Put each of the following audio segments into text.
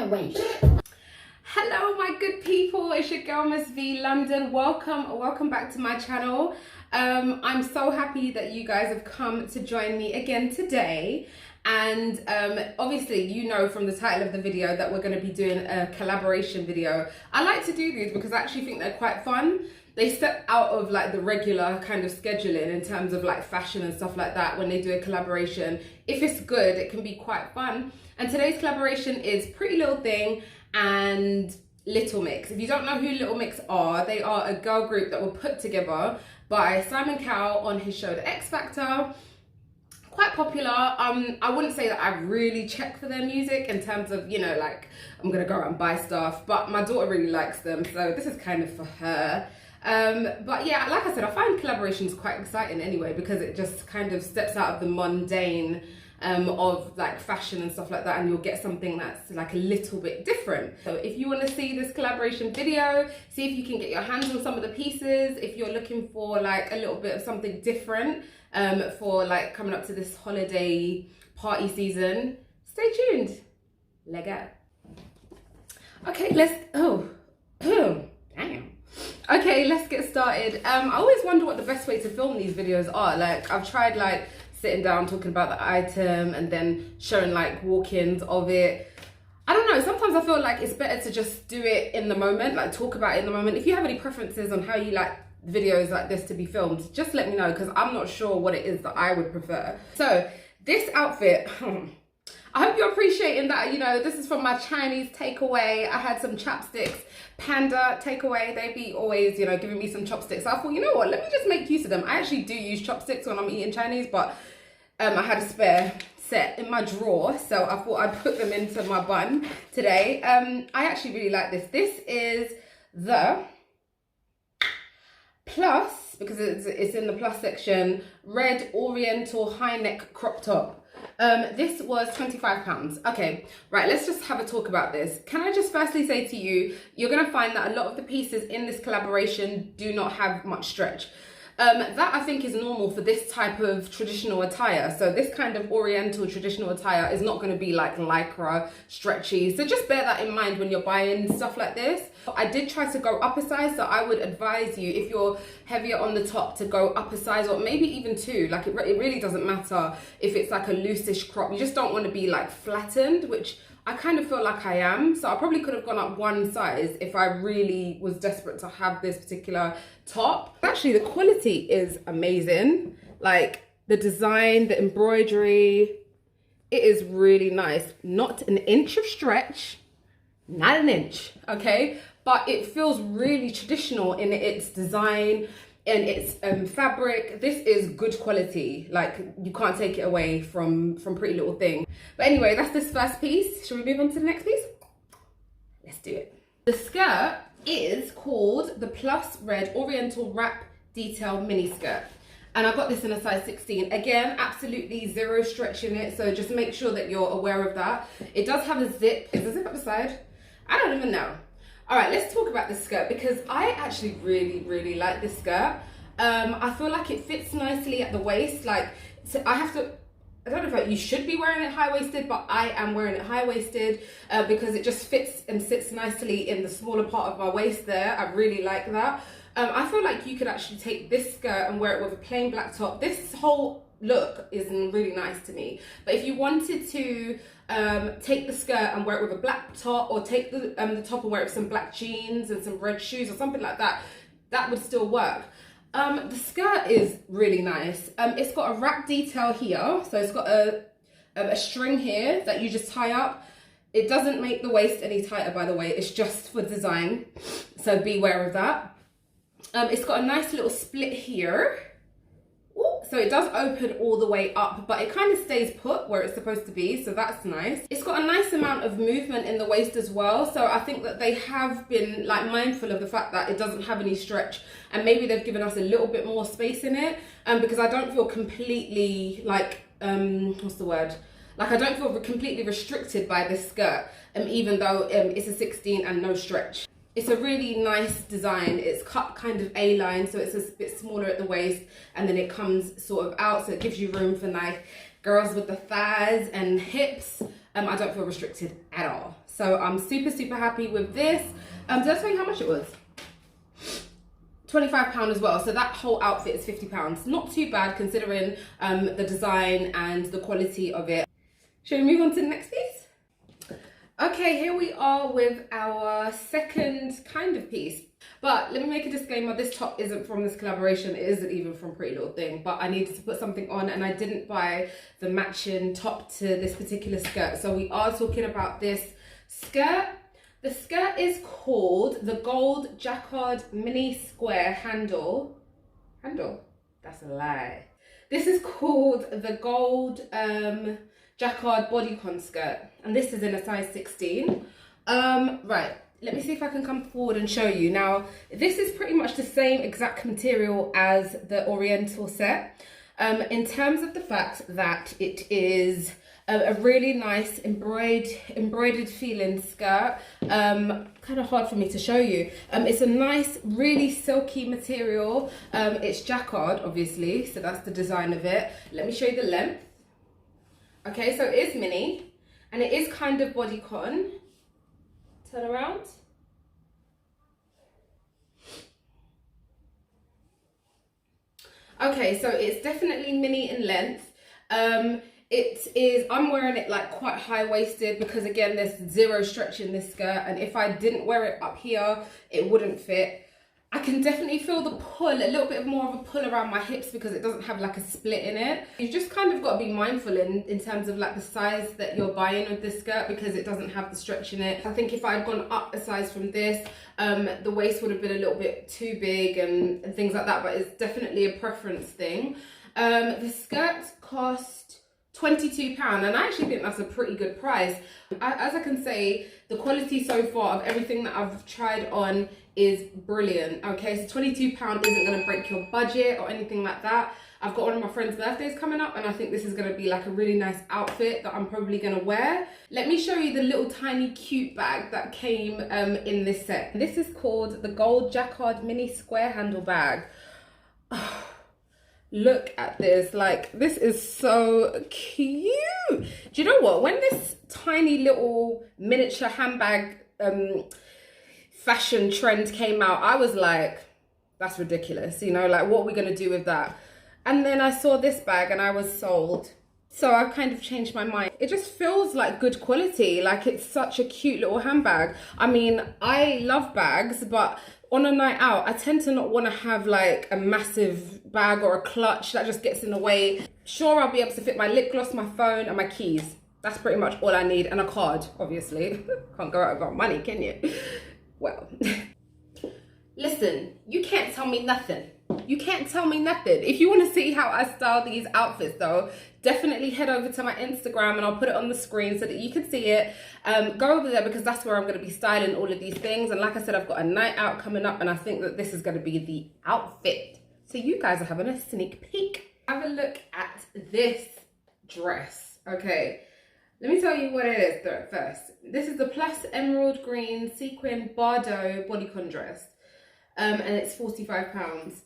wait. Hello my good people, it's your girl Missveelondon. Welcome back to my channel. I'm so happy that you guys have come to join me again today. And obviously you know from the title of the video that we're going to be doing a collaboration video. I like to do these because I actually think they're quite fun. They step out of like the regular kind of scheduling in terms of like fashion and stuff like that. When they do a collaboration, if it's good, it can be quite fun. And today's collaboration is Prettylittlething and Little Mix. If you don't know who Little Mix are, they are a girl group that were put together by Simon Cowell on his show The X Factor. Quite popular. I wouldn't say that I really check for their music in terms of, you know, like I'm gonna go out and buy stuff, but my daughter really likes them, so this is kind of for her. But yeah, like I said, I find collaborations quite exciting anyway, because it just kind of steps out of the mundane of like fashion and stuff like that, and you'll get something that's like a little bit different. So if you want to see this collaboration video, see if you can get your hands on some of the pieces, if you're looking for like a little bit of something different for like coming up to this holiday party season, stay tuned. Let go. Okay, damn. Okay, let's get started. I always wonder what the best way to film these videos are. Like I've tried like sitting down talking about the item and then showing like walk-ins of it. I don't know, sometimes I feel like it's better to just do it in the moment, like talk about it in the moment. If you have any preferences on how you like videos like this to be filmed, just let me know, because I'm not sure what it is that I would prefer. So this outfit, I hope you're appreciating that, you know, this is from my Chinese takeaway. I had some chopsticks, Panda takeaway. They be always, you know, giving me some chopsticks. So I thought, you know what, let me just make use of them. I actually do use chopsticks when I'm eating Chinese, but I had a spare set in my drawer, so I thought I'd put them into my bun today. I actually really like this. This is the plus, because it's in the plus section, red Oriental high neck crop top. This was £25. Okay, right, let's just have a talk about this. Can I just firstly say to you, you're gonna find that a lot of the pieces in this collaboration do not have much stretch. That I think is normal for this type of traditional attire. So this kind of Oriental traditional attire is not going to be like lycra, stretchy. So just bear that in mind when you're buying stuff like this. I did try to go up a size, so I would advise you, if you're heavier on the top, to go up a size, or maybe even two. Like it really doesn't matter if it's like a loosish crop. You just don't want to be like flattened, which I kind of feel like I am. So I probably could have gone up one size if I really was desperate to have this particular top. Actually, the quality is amazing. Like the design, the embroidery, it is really nice. Not an inch of stretch, not an inch, okay? But it feels really traditional in its design and its fabric. This is good quality. Like you can't take it away from Prettylittlething. But anyway, that's this first piece. Shall we move on to the next piece? Let's do it. The skirt is called the Plus Red Oriental Wrap Detail Mini Skirt. And I got this in a size 16. Again, absolutely zero stretch in it, so just make sure that you're aware of that. It does have a zip. Is the zip up the side? I don't even know. All right, let's talk about this skirt, because I actually really like this skirt. I feel like it fits nicely at the waist. Like, so I don't know if you should be wearing it high-waisted, but I am wearing it high-waisted because it just fits and sits nicely in the smaller part of my waist there. I really like that. I feel like you could actually take this skirt and wear it with a plain black top. This whole look is really nice to me. But if you wanted to take the skirt and wear it with a black top, or take the top and wear it with some black jeans and some red shoes or something like that, that would still work. The skirt is really nice. It's got a wrap detail here, so it's got a string here that you just tie up. It doesn't make the waist any tighter, by the way. It's just for design, so be aware of that. It's got a nice little split here. Ooh, so it does open all the way up, but it kind of stays put where it's supposed to be, so that's nice. It's got a nice amount of movement in the waist as well, so I think that they have been like mindful of the fact that it doesn't have any stretch, and maybe they've given us a little bit more space in it, because I don't feel completely like what's the word, like I don't feel completely restricted by this skirt, even though it's a 16 and no stretch. It's a really nice design. It's cut kind of A-line, so it's a bit smaller at the waist, and then it comes sort of out, so it gives you room for like girls with the thighs and hips. I don't feel restricted at all. So I'm super, super happy with this. Did I tell you how much it was? £25 as well. So that whole outfit is £50. Not too bad considering the design and the quality of it. Shall we move on to the next piece? Okay, here we are with our second kind of piece. But let me make a disclaimer, this top isn't from this collaboration, it isn't even from Prettylittlething, but I needed to put something on and I didn't buy the matching top to this particular skirt. So we are talking about this skirt. The skirt is called the Gold Jacquard Mini Square Handle. That's a lie. This is called the Gold Jacquard Bodycon skirt, and this is in a size 16. Right, let me see if I can come forward and show you. Now, this is pretty much the same exact material as the Oriental set, in terms of the fact that it is a really nice embroidered feeling skirt. Kind of hard for me to show you. It's a nice, really silky material. It's jacquard, obviously, so that's the design of it. Let me show you the length. Okay, so it is mini, and it is kind of bodycon. Turn around. Okay, so it's definitely mini in length. It is, I'm wearing it like quite high-waisted because again, there's zero stretch in this skirt, and if I didn't wear it up here, it wouldn't fit. I can definitely feel the pull, a little bit more of a pull around my hips because it doesn't have like a split in it. You've just kind of got to be mindful in terms of like the size that you're buying with this skirt because it doesn't have the stretch in it. I think if I had gone up a size from this, the waist would have been a little bit too big and things like that, but it's definitely a preference thing. The skirt cost £22, and I actually think that's a pretty good price. As I can say, the quality so far of everything that I've tried on is brilliant. Okay, so £22 isn't going to break your budget or anything like that. I've got one of my friend's birthdays coming up, and I think this is going to be like a really nice outfit that I'm probably going to wear. Let me show you the little tiny cute bag that came in this set. This is called the Gold Jacquard Mini Square Handle Bag. Oh, look at this, like this is so cute. Do you know what, when this tiny little miniature handbag fashion trend came out, I was like, that's ridiculous, you know, like what are we gonna do with that? And then I saw this bag and I was sold. So I kind of changed my mind. It just feels like good quality, like it's such a cute little handbag. I mean, I love bags, but on a night out, I tend to not want to have like a massive bag or a clutch that just gets in the way. Sure, I'll be able to fit my lip gloss, my phone, and my keys. That's pretty much all I need, and a card, obviously. Can't go out without money, can you? Well, listen, you can't tell me nothing. You can't tell me nothing. If you want to see how I style these outfits though, definitely head over to my Instagram and I'll put it on the screen so that you can see it. Go over there because that's where I'm going to be styling all of these things. And like I said, I've got a night out coming up and I think that this is going to be the outfit. So you guys are having a sneak peek. Have a look at this dress. Okay, let me tell you what it is first. This is the Plus Emerald Green Sequin Bardo Bodycon dress. And it's £45.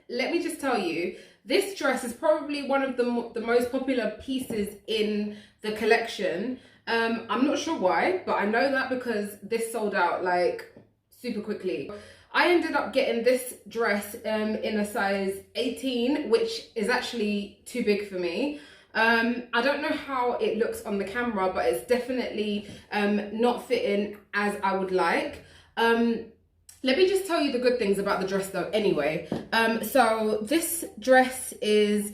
Let me just tell you, this dress is probably one of the most popular pieces in the collection. I'm not sure why, but I know that because this sold out like super quickly. I ended up getting this dress in a size 18, which is actually too big for me. I don't know how it looks on the camera, but it's definitely not fitting as I would like. Let me just tell you the good things about the dress though anyway. So this dress is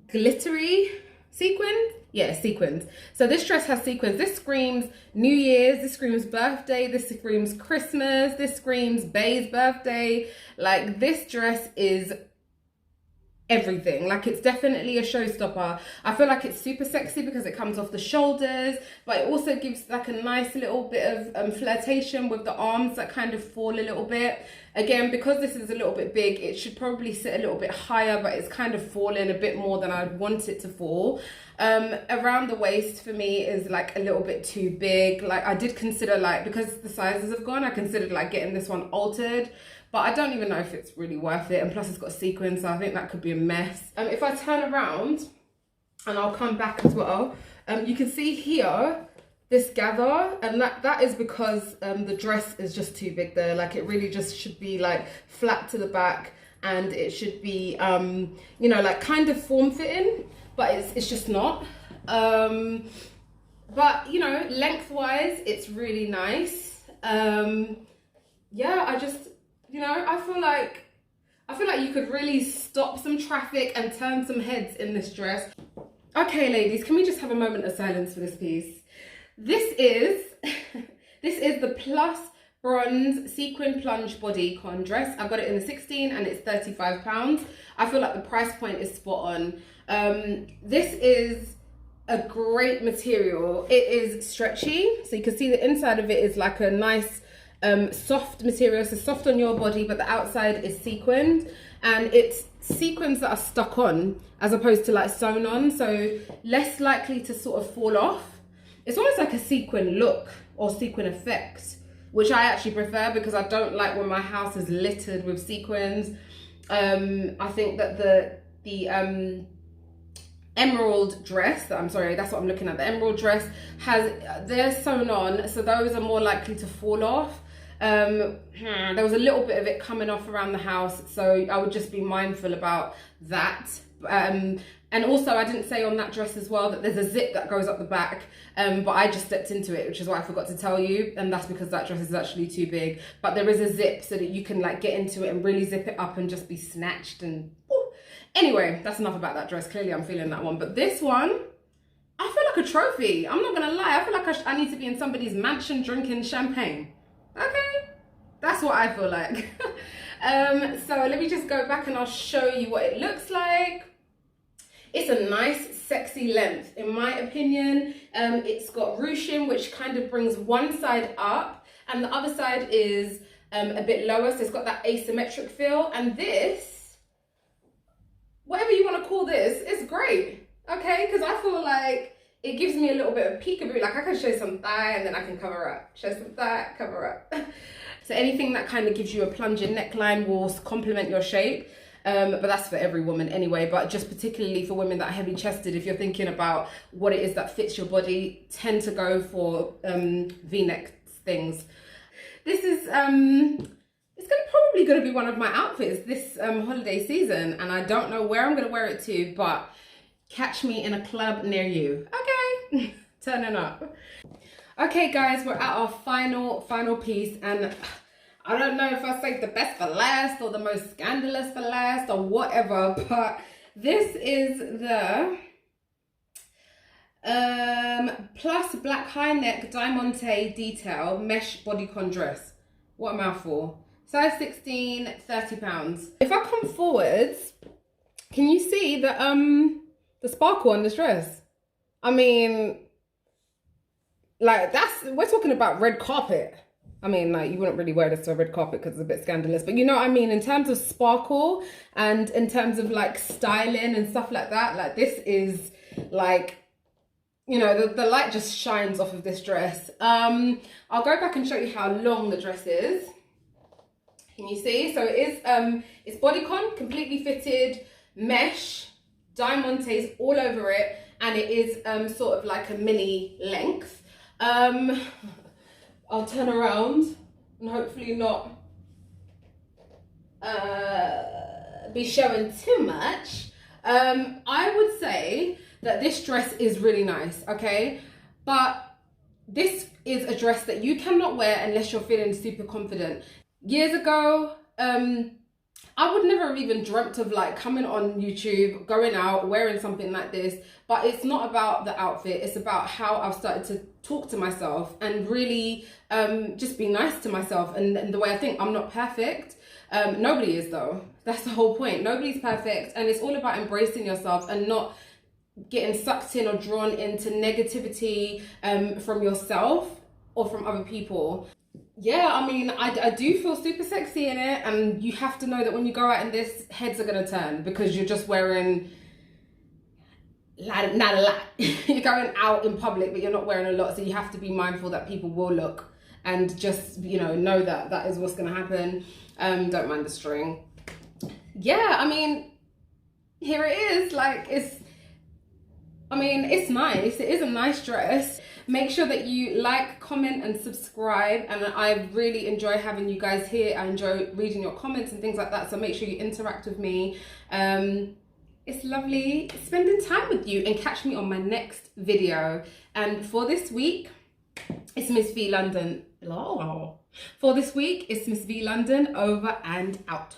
glittery sequin. Yeah, sequins. So this dress has sequins. This screams New Year's, this screams birthday, this screams Christmas, this screams Bay's birthday. Like this dress is everything. Like it's definitely a showstopper. I feel like it's super sexy because it comes off the shoulders, but it also gives like a nice little bit of flirtation with the arms that kind of fall a little bit. Again, because this is a little bit big, it should probably sit a little bit higher, but it's kind of falling a bit more than I'd want it to fall. Around the waist for me is like a little bit too big. Like I did consider, like, because the sizes have gone, I considered like getting this one altered, but I don't even know if it's really worth it. And plus it's got sequins, so I think that could be a mess. If I turn around and I'll come back as well, you can see here this gather, and that is because the dress is just too big there. Like, it really just should be like flat to the back, and it should be you know, like kind of form-fitting, but it's just not. But you know, lengthwise it's really nice. Yeah, I just, you know, I feel like you could really stop some traffic and turn some heads in this dress. Okay, ladies, can we just have a moment of silence for this piece? This is the Plus Bronze Sequin Plunge Bodycon dress. I got it in the 16 and it's £35. I feel like the price point is spot on. This is a great material. It is stretchy, so you can see the inside of it is like a nice soft material, so soft on your body, but the outside is sequined, and it's sequins that are stuck on as opposed to like sewn on, so less likely to sort of fall off. It's almost like a sequin look or sequin effect, which I actually prefer because I don't like when my house is littered with sequins. I think that the emerald dress, that's what I'm looking at, the emerald dress they're sewn on, so those are more likely to fall off. There was a little bit of it coming off around the house, so I would just be mindful about that. And also, I didn't say on that dress as well that there's a zip that goes up the back, but I just stepped into it, which is what I forgot to tell you, and that's because that dress is actually too big. But there is a zip so that you can like get into it and really zip it up and just be snatched and ooh. Anyway, that's enough about that dress. Clearly I'm feeling that one, but this one, I feel like a trophy. I'm not gonna lie, I feel like I need to be in somebody's mansion drinking champagne. Okay, that's what I feel like. So let me just go back and I'll show you what it looks like. It's a nice sexy length in my opinion. It's got ruching, which kind of brings one side up and the other side is a bit lower, so it's got that asymmetric feel. And this, whatever you want to call this, it's great, okay? Because I feel like it gives me a little bit of peekaboo. Like, I can show some thigh and then I can cover up. Show some thigh, cover up. So anything that kind of gives you a plunging neckline will complement your shape. But that's for every woman anyway, but just particularly for women that are heavy chested, if you're thinking about what it is that fits your body, tend to go for V-neck things. This is it's probably going to be one of my outfits this holiday season, and I don't know where I'm going to wear it to, but catch me in a club near you. Okay, turning up. Okay guys, we're at our final piece, and I don't know if I saved the best for last or the most scandalous for last or whatever, but this is the Plus Black High Neck Diamante Detail Mesh Bodycon Dress. What a mouthful. Size 16, £30. If I come forwards, can you see the sparkle on this dress? I mean, like, we're talking about red carpet. I mean, like, you wouldn't really wear this to a red carpet because it's a bit scandalous, but you know what I mean? In terms of sparkle and in terms of like styling and stuff like that, like this is like, you know, the light just shines off of this dress. I'll go back and show you how long the dress is. Can you see? So it is, it's bodycon, completely fitted, mesh, diamantes all over it, and it is sort of like a mini length. I'll turn around and hopefully not be showing too much. I would say that this dress is really nice, okay? But this is a dress that you cannot wear unless you're feeling super confident. Years ago, I would never have even dreamt of like coming on YouTube, going out, wearing something like this. But it's not about the outfit, it's about how I've started to talk to myself and really just be nice to myself and the way I think. I'm not perfect. Nobody is though. That's the whole point. Nobody's perfect, and it's all about embracing yourself and not getting sucked in or drawn into negativity from yourself or from other people. Yeah, I mean, I do feel super sexy in it, and you have to know that when you go out in this, heads are gonna turn because you're just wearing not a lot. You're going out in public, but you're not wearing a lot, so you have to be mindful that people will look, and just, you know that that is what's gonna happen. Don't mind the string. Yeah, I mean, here it is. Like, it's nice. It is a nice dress. Make sure that you like, comment and subscribe, and I really enjoy having you guys here. I enjoy reading your comments and things like that, so make sure you interact with me. It's lovely spending time with you, and catch me on my next video. And for this week, it's Missveelondon. For this week, it's Missveelondon over and out.